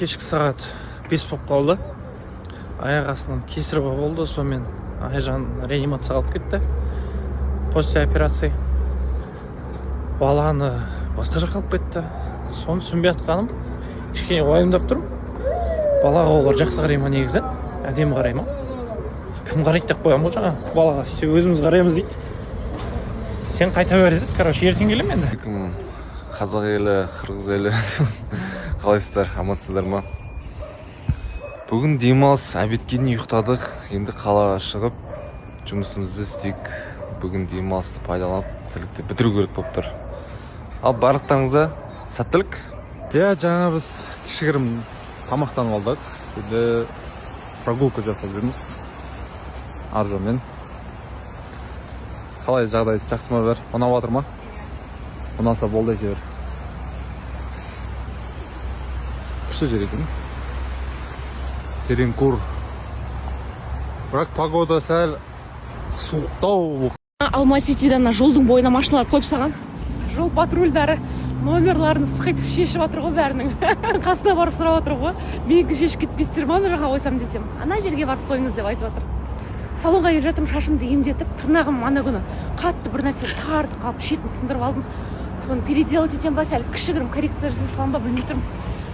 Кешкі сағат 5 болып қалды. Аяқ астынан кесір болды, сонымен Айжан реанимацияға алып кетті. После операции баланы басқа жаққа алып кетті. Соны түсінбей жатқаным, кішкене уайымдап тұрмын. Балаға олар жақсы қарай ма негізі? Әдемі қарай ма? Кім қарайды деп қоямын ғой жаңа. Балаға сөйтсе өзіміз қараймыз дейді. Сен қайта бер деді. Короче, ертең келемін енді. Қазақ елі, қырғыз елі қалайсыздар, амансыздар ма? Бүгін демалыс, обедке дейін ұйықтадық. Енді қалаға шығып жұмысымызды істейік. Бүгін демалысты пайдаланып, тірлікті бітіру керек болып тұр. Ал барлықтарыңызға сәттілік. Жаңа біз кішігірім тамақтанып алдық. Енді прогулка жасап жүрміз Аржанмен. Қалай жағдай жақсы ма бәрі? Ұнап жатыр ма? Ұнаса болды жер. Күшті жер екен. Тереңкур. Бірақ погода сәл суықтау. Алмаситидан жолдың бойына машиналар қойып салған. Жол патрульдары номерларын сықайтып шешіп жатыр ғой бәрінің. Қасына барып сұрап жатыр ғой. Менікі шешіп кетпейсіздер ме, ана жаққа қойсам десем. Ана жерге барып қойыңыз деп айтып жатыр. Салонға келіп жатырмын, шашымды емдетіп, тырнағым ана күні қатты бір нәрсе тартып қалып, шетін сындырып алдым. Соны переделать етем ба, сәл кішігірім коррекция жасалам ба білмей тұрмын.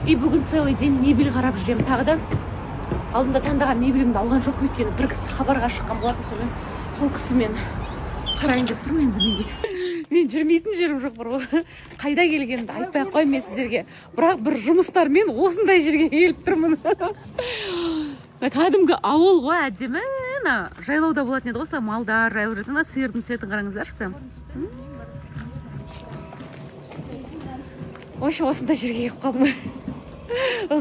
И бүгін целый день мебель қарап жүремін. Тағы да алдында таңдаған мебелімді алған жоқ, өйткені бір кісі хабарға шыққан болатын, сонымен сол кісімен қарайын деп тұрмын енді. Мен жүрмейтін жерім жоқ бар ғой. Қайда келгенімді айтпай ақ қоймын мен сіздерге. Бірақ бір жұмыстармен осындай жерге келіп тұрмын. Кәдімгі ауыл ғой, әдемі. Жайлауда болатын еді ғой, малдар жайылып жүретін. Сиырдың цветін қараңыздаршы прям. Вообще осындай жерге келіп қалдым.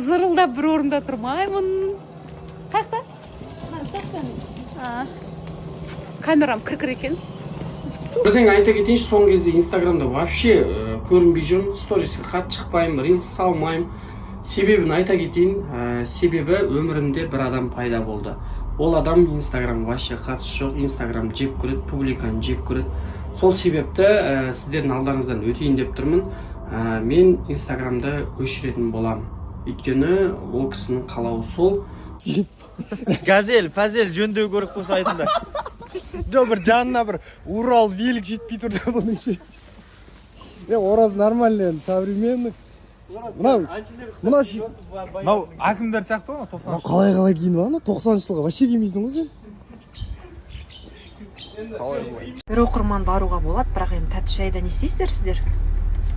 Зырылдап бір орында тұрмаймын. Қаяқта? Камерам кір-кір екен. Бірден айта кетейінші, соңғы кезде Инстаграмда вообще көрінбей жүрмін, сториске қатты шықпаймын, рилс салмаймын. Себебін айта кетейін, себебі өмірімде бір адам пайда болды. Ол адам Инстаграм вообще қатысы жоқ, Инстаграм жек көреді, публиканы жек көреді. Сол себепті сіздердің алдарыңыздан өтейін деп тұрмын. Мен Инстаграмда өшіретін боламын. Өйткені ол кісінің қалауы сол. Газель, фазель жөндеу көріп қойса айтыңдар. Жоқ, бір жанына бір Урал велик жетпей тұр деп бұның шешті. Ораз нормальный, современный. Мынау әкімдер сияқты ғой, 90-шы. Қалай киініп ана 90-шы жылға вообще кимейсің ғой сен. Бір оқырман баруға болады, бірақ енді тәтті шайда не істейсіздер сіздер?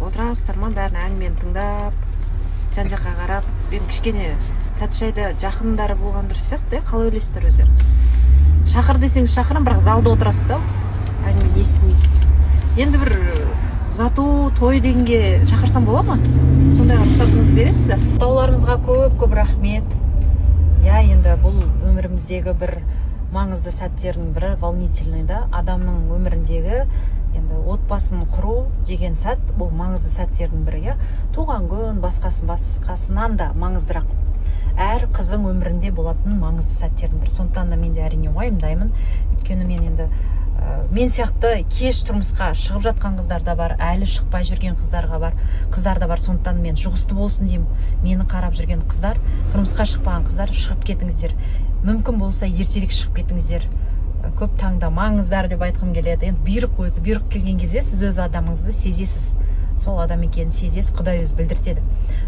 Отырасыздар ма, бәрін әңгімені тыңдап, жан-жаққа қарап, енді кішкене тәтті шайда жақындары болған дұрыс сияқты, қалай ойлайсыздар өздеріңіз? Шақыр десеңіз шақырам, бірақ залда отырасыз да, әңгіме естімейсіз. Енді бір ұзату, той дегенге шақырсам бола ма? Сондайға рұқсатыңызды бересіз? Тауларыңызға көп рахмет. Енді бұл өміріміздегі бір маңызды сәттердің бірі, волнительный да, адамның өміріндегі енді отбасын құру деген сәт, бұл маңызды сәттердің бірі. Туған күн басқасынан да маңыздырақ. Әр қыздың өмірінде болатын маңызды сәттердің бірі. Сондықтан да мен де әрине уайымдаймын. Өйткені мен енді мен сияқты кеш тұрмысқа шығып жатқан қыздар да бар, әлі шықпай жүрген қыздар да бар. Сондықтан мен жұғысты болсын деймін. Мені қарап жүрген қыздар, тұрмысқа шықпаған қыздар, шығып кетіңіздер. Мүмкін болса ертерек шығып кетіңіздер. Көп таңдамаңыздар деп айтқым келеді. Енді бұйрық келген кезде сіз өз адамыңызды сезесіз. Сол адам екенін сезесіз, Құдай өзі білдіртеді.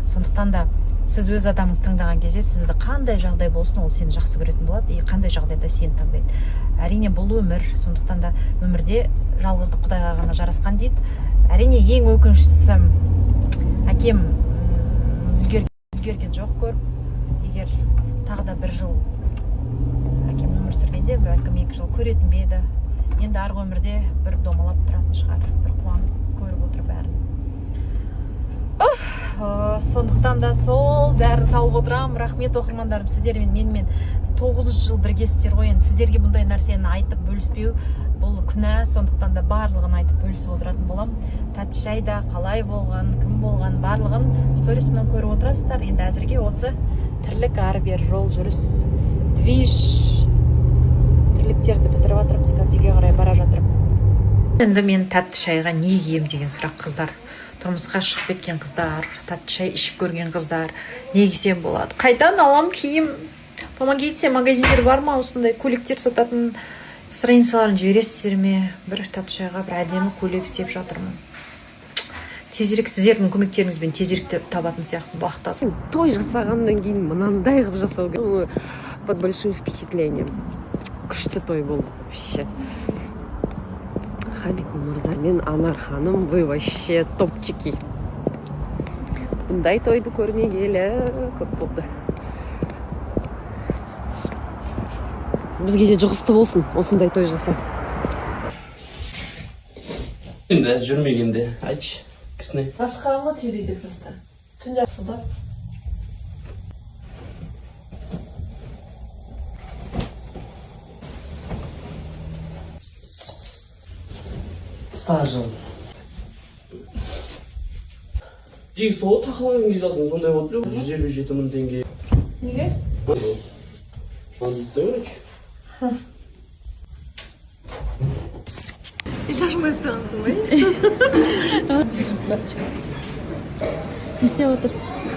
Сондықтан да сіз өз адамыңыз таңдаған кезде сізді қандай жағдай болсын, ол сені жақсы көретін болады, и қандай жағдайда сені таңдайды. Әрине бұл өмір, сондықтан да өмірде жалғыздық Құдайға ғана жарасқан дейді. Әрине ең өкініштісі әкем үлгерген жоқ көріп. Егер тағы да бір жыл әкем өмір сүргенде, бәлкім 2 жыл көретін бе еді. Енді арғы өмірде бір домалап тұратын шығар, бір қуанып көріп отырып бәрін. Сондықтан да сол бәрін салып отырам. Рахмет оқырмандарым, сіздермен менімен 9 жыл біргесіздер ғой. Енді сіздерге бұндай нәрсені айтып бөліспеу бұл күнә. Сондықтан да барлығын айтып бөлісіп отыратын болам. Тәтті шайда қалай болған, кім болған, барлығын сторисімнен көріп отырасыздар. Енді әзірге осы тірлік ары бер жол жүріс, движ тірліктерді бітіріп жатырмыз. Қазір үйге қарай бара жатырмын. Енді мен тәтті шайға не кием деген сұрақ қыздар. Тұрмысқа шығып кеткен қыздар, тәтті шай ішіп көрген қыздар, не кисем болады? Қайдан алам киім? Помогите, магазиндер бар ма осындай көйлектер сататын? Страницаларын жібересіздер ме? Бір тәтті шайға бір әдемі көйлек істеп жатырмын. Тезірек сіздердің көмектеріңізбен тезірек табатын сияқты бақтасың. Той жасағаннан кейін мынандай қылып жасау керек. Под большим впечатлением. Күшті той болды вообще. Хабиб мырза мен Анар ханым, вы вообще топчики. Бұндай тойды көрмегелі көп болды. Бізге де жұғысты болсын осындай той жасау. Енді жүрмегенде айтшы кісіне. Ашқан ғой терезе бізді. Түн жақсы да. Стажым. Дегі сол тақылаған кезасын сондай болды. 157 мың теңге. Неге? Шашмай түсіңсің бай? Не істеп отырсың?